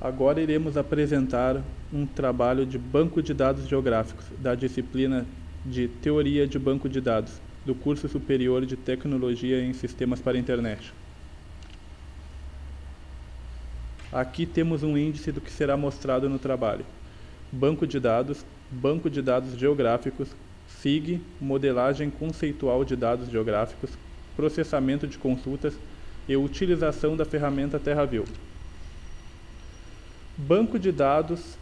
Agora iremos apresentar um trabalho de banco de dados geográficos da disciplina de Teoria de Banco de Dados, do curso superior de Tecnologia em Sistemas para a Internet. Aqui temos um índice do que será mostrado no trabalho. Banco de dados geográficos, SIG, modelagem conceitual de dados geográficos, processamento de consultas e utilização da ferramenta TerraView. Banco de dados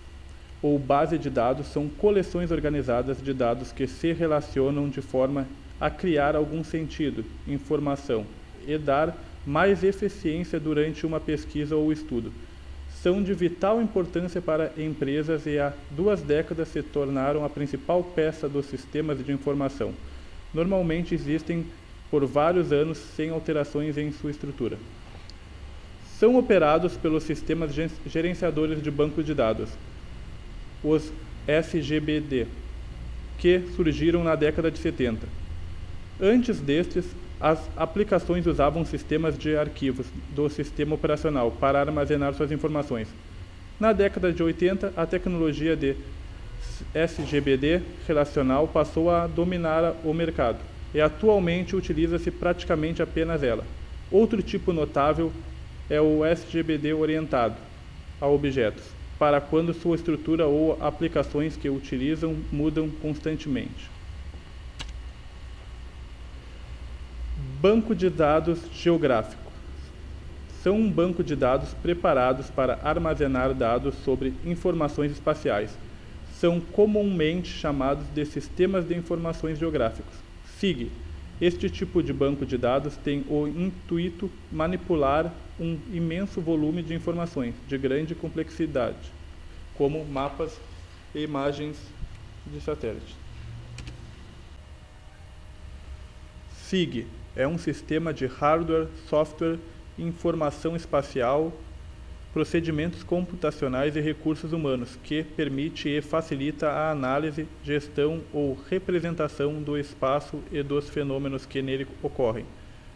ou base de dados são coleções organizadas de dados que se relacionam de forma a criar algum sentido, informação e dar mais eficiência durante uma pesquisa ou estudo. São de vital importância para empresas e há 2 décadas se tornaram a principal peça dos sistemas de informação. Normalmente existem por vários anos sem alterações em sua estrutura. São operados pelos sistemas gerenciadores de banco de dados, os SGBD, que surgiram na década de 70. Antes destes, as aplicações usavam sistemas de arquivos do sistema operacional para armazenar suas informações. Na década de 80, a tecnologia de SGBD relacional passou a dominar o mercado e atualmente utiliza-se praticamente apenas ela. Outro tipo notável é o SGBD orientado a objetos, para quando sua estrutura ou aplicações que utilizam mudam constantemente. Banco de dados geográfico. São um banco de dados preparados para armazenar dados sobre informações espaciais. São comumente chamados de sistemas de informações geográficos, SIG. Este tipo de banco de dados tem o intuito manipular um imenso volume de informações de grande complexidade, como mapas e imagens de satélite. SIG é um sistema de hardware, software, informação espacial, procedimentos computacionais e recursos humanos que permite e facilita a análise, gestão ou representação do espaço e dos fenômenos que nele ocorrem.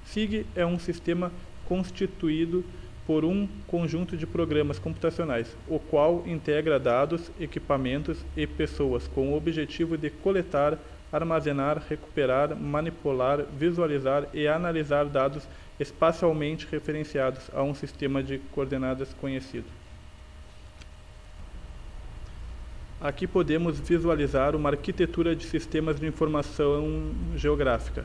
SIG é um sistema constituído por um conjunto de programas computacionais, o qual integra dados, equipamentos e pessoas com o objetivo de coletar, armazenar, recuperar, manipular, visualizar e analisar dados espacialmente referenciados a um sistema de coordenadas conhecido. Aqui podemos visualizar uma arquitetura de sistemas de informação geográfica,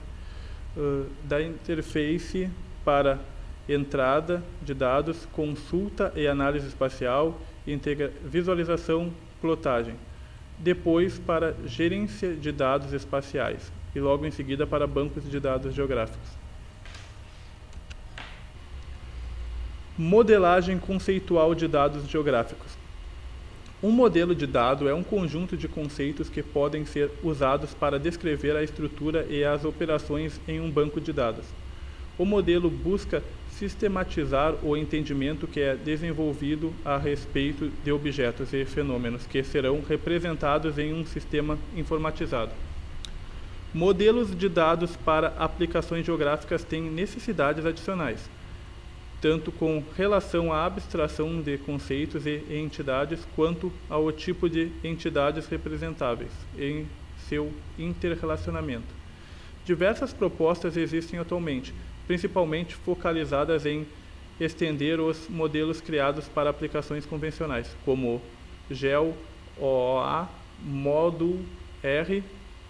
da interface para entrada de dados, consulta e análise espacial, visualização, plotagem. Depois para gerência de dados espaciais e logo em seguida para bancos de dados geográficos. Modelagem conceitual de dados geográficos. Um modelo de dado é um conjunto de conceitos que podem ser usados para descrever a estrutura e as operações em um banco de dados. O modelo busca sistematizar o entendimento que é desenvolvido a respeito de objetos e fenômenos que serão representados em um sistema informatizado. Modelos de dados para aplicações geográficas têm necessidades adicionais, tanto com relação à abstração de conceitos e entidades, quanto ao tipo de entidades representáveis em seu interrelacionamento. Diversas propostas existem atualmente, principalmente focalizadas em estender os modelos criados para aplicações convencionais, como GEL, OOA, Modul R,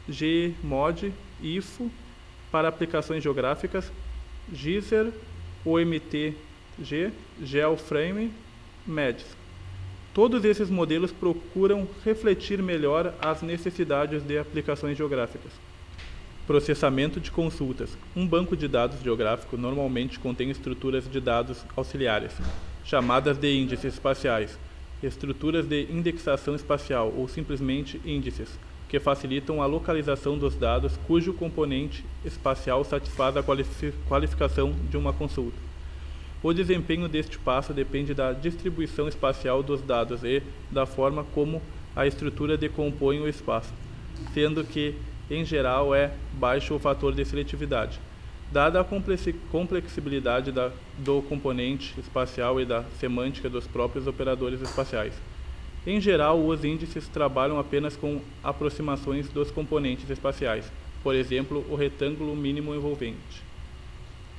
Gmod, IFO, para aplicações geográficas, Geyser, OMTG, GeoFrame, MEDS. Todos esses modelos procuram refletir melhor as necessidades de aplicações geográficas. Processamento de consultas. Um banco de dados geográfico normalmente contém estruturas de dados auxiliares, chamadas de índices espaciais, estruturas de indexação espacial ou simplesmente índices, que facilitam a localização dos dados cujo componente espacial satisfaz a qualificação de uma consulta. O desempenho deste passo depende da distribuição espacial dos dados e da forma como a estrutura decompõe o espaço, sendo que, em geral, é baixo o fator de seletividade. Dada a complexibilidade do componente espacial e da semântica dos próprios operadores espaciais. Em geral, os índices trabalham apenas com aproximações dos componentes espaciais, por exemplo, o retângulo mínimo envolvente.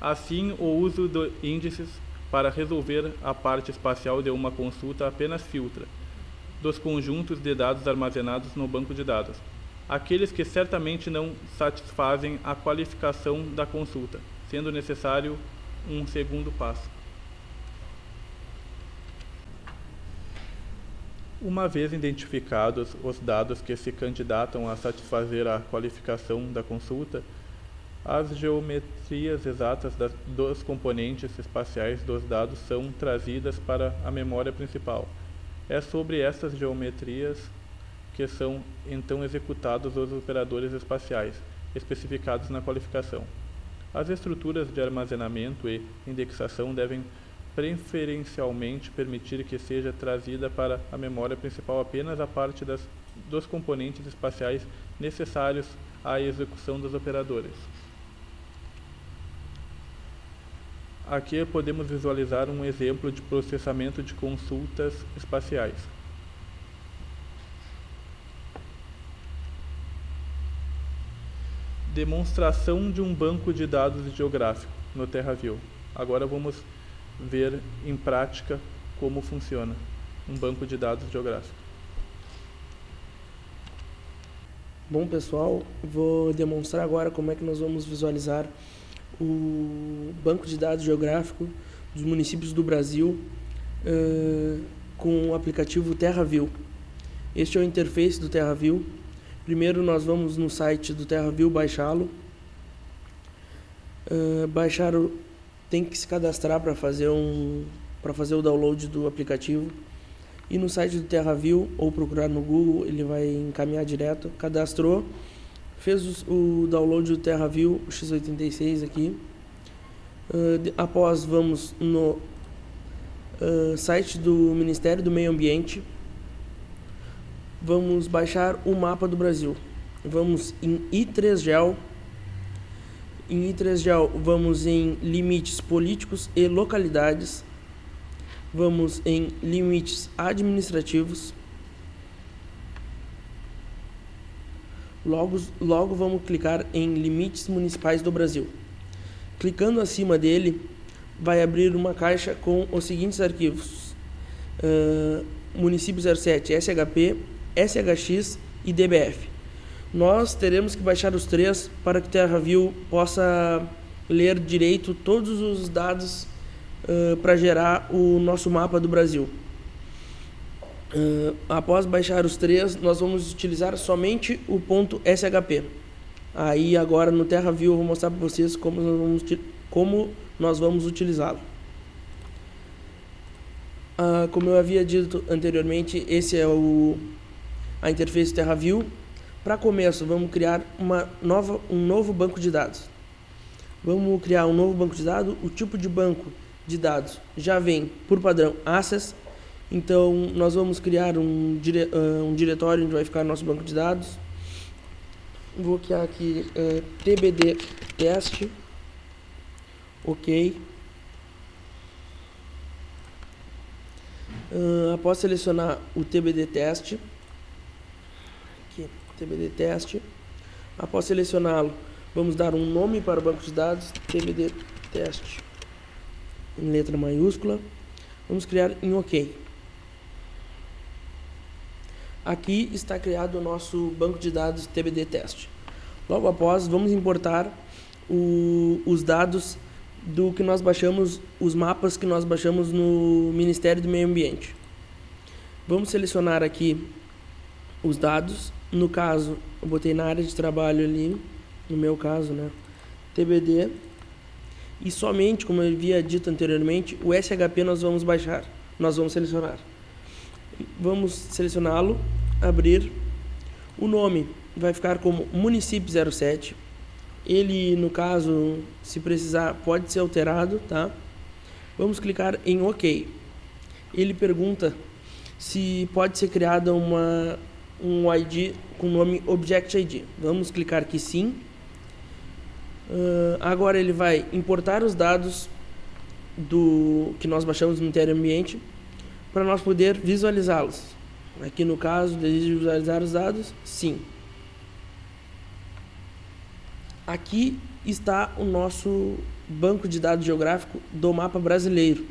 Assim, o uso de índices para resolver a parte espacial de uma consulta apenas filtra dos conjuntos de dados armazenados no banco de dados aqueles que certamente não satisfazem a qualificação da consulta, sendo necessário um segundo passo. Uma vez identificados os dados que se candidatam a satisfazer a qualificação da consulta, as geometrias exatas dos componentes espaciais dos dados são trazidas para a memória principal. É sobre essas geometrias que são então executados os operadores espaciais, especificados na qualificação. As estruturas de armazenamento e indexação devem preferencialmente permitir que seja trazida para a memória principal apenas a parte dos componentes espaciais necessários à execução dos operadores. Aqui podemos visualizar um exemplo de processamento de consultas espaciais. Demonstração de um banco de dados geográfico no TerraView. Agora vamos ver em prática como funciona um banco de dados geográfico. Bom, pessoal, vou demonstrar agora como é que nós vamos visualizar o banco de dados geográfico dos municípios do Brasil com o aplicativo TerraView. Este é o interface do TerraView. Primeiro nós vamos no site do TerraView baixá-lo. Tem que se cadastrar para fazer o download do aplicativo. E no site do TerraView, ou procurar no Google, ele vai encaminhar direto. Cadastrou, fez o download do TerraView, o x86 aqui. Após, vamos no site do Ministério do Meio Ambiente. Vamos baixar o mapa do Brasil. Vamos em i3gel. Em i3gel, vamos em limites políticos e localidades. Vamos em limites administrativos. Logo vamos clicar em limites municipais do Brasil. Clicando acima dele, vai abrir uma caixa com os seguintes arquivos: município 07, SHP, SHX e DBF. Nós teremos que baixar os três para que o TerraView possa ler direito todos os dados para gerar o nosso mapa do Brasil. Após baixar os três, nós vamos utilizar somente o ponto SHP. Aí agora no TerraView eu vou mostrar para vocês como nós vamos utilizá-lo. Como eu havia dito anteriormente, esse é a interface do TerraView. Para começo, vamos criar um novo banco de dados. Vamos criar um novo banco de dados. O tipo de banco de dados já vem por padrão Access. Então, nós vamos criar um diretório onde vai ficar nosso banco de dados. Vou criar aqui TBD teste. Ok. Após selecionar o TBD teste, TBD teste, após selecioná-lo, vamos dar um nome para o banco de dados, TBD teste, em letra maiúscula. Vamos criar em OK. Aqui está criado o nosso banco de dados TBD teste. Logo após, vamos importar os dados do que nós baixamos, os mapas que nós baixamos no Ministério do Meio Ambiente. Vamos selecionar aqui os dados. No caso, eu botei na área de trabalho ali, no meu caso, né, TBD. E somente, como eu havia dito anteriormente, o SHP nós vamos baixar, nós vamos selecionar. Vamos selecioná-lo, abrir. O nome vai ficar como município 07. Ele, no caso, se precisar, pode ser alterado, tá? Vamos clicar em OK. Ele pergunta se pode ser criada um ID com o nome Object ID. Vamos clicar que sim. Agora ele vai importar os dados que nós baixamos no Interior Ambiente para nós poder visualizá-los. Aqui no caso, deseja visualizar os dados? Sim. Aqui está o nosso banco de dados geográfico do mapa brasileiro.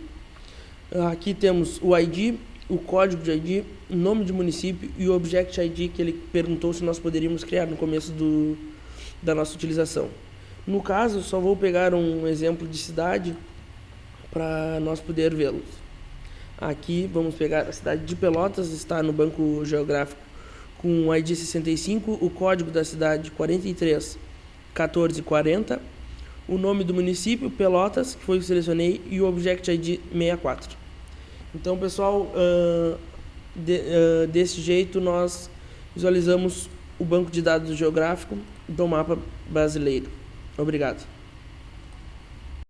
Aqui temos o ID, o código de ID, o nome de município e o Object ID que ele perguntou se nós poderíamos criar no começo da nossa utilização. No caso, só vou pegar um exemplo de cidade para nós poder vê-los. Aqui vamos pegar a cidade de Pelotas, está no banco geográfico com o ID 65, o código da cidade 431440, o nome do município Pelotas, que foi o que selecionei, e o Object ID 64. Então, pessoal, desse jeito nós visualizamos o banco de dados geográfico do mapa brasileiro. Obrigado.